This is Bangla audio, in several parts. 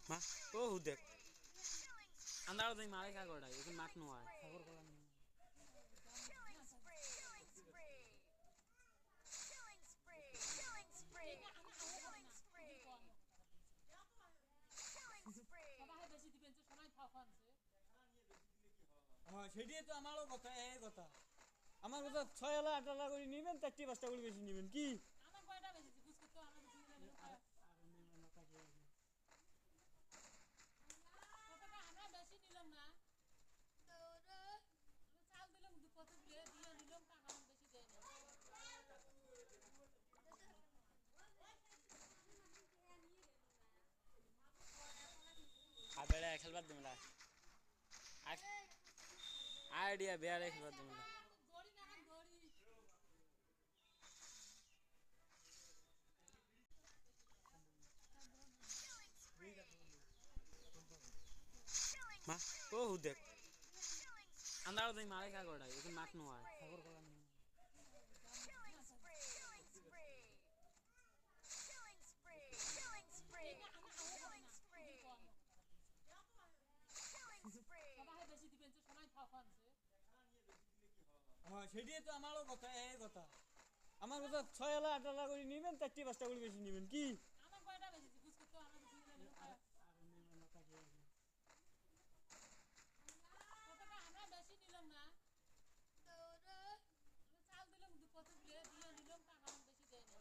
Ma, oh, who that? Andar the Malika got I, you can mark no eye. সেটাই তো আমারও কথা এই কথা আমার কথা 6 আলা 8 আলা করে নেবেন 4টি 5টা করে বেশি নেবেন কি আমার কয়টা বেশি বুঝ করতে আমার বেশি নেবেন আর নেবেন না কাজে কতটা আমরা বেশি নিলাম না তো আমি চাল দিলাম কত দিয়ে নিলাম টাকা বেশি দেয় না আবেড়া খেলবার দিমলা আইডিয়া বেয়ারে খেলবার দিমলা গড়ি না গড়ি Ma, oh, who that? Andar the Malika got I, you can mark no eye. সেটাই তো আমারও কথা এই কথা আমার কথা 6 আলা 8 আলা করে নেবেন 4টি 5টা করে বেশি নেবেন কি আমার কয়টা বেশি বুঝ করতে আমার বেশি নেবেন আর নেবেন না কাজে কতটা আমরা বেশি নিলাম না তো আমি চাল দিলাম কত দিয়ে নিলাম টাকা বেশি দেয় না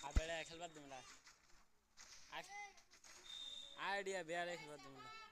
আবেড়া খেলবার দিমলা আইডিয়া বেয়ারে খেলবার দিমলা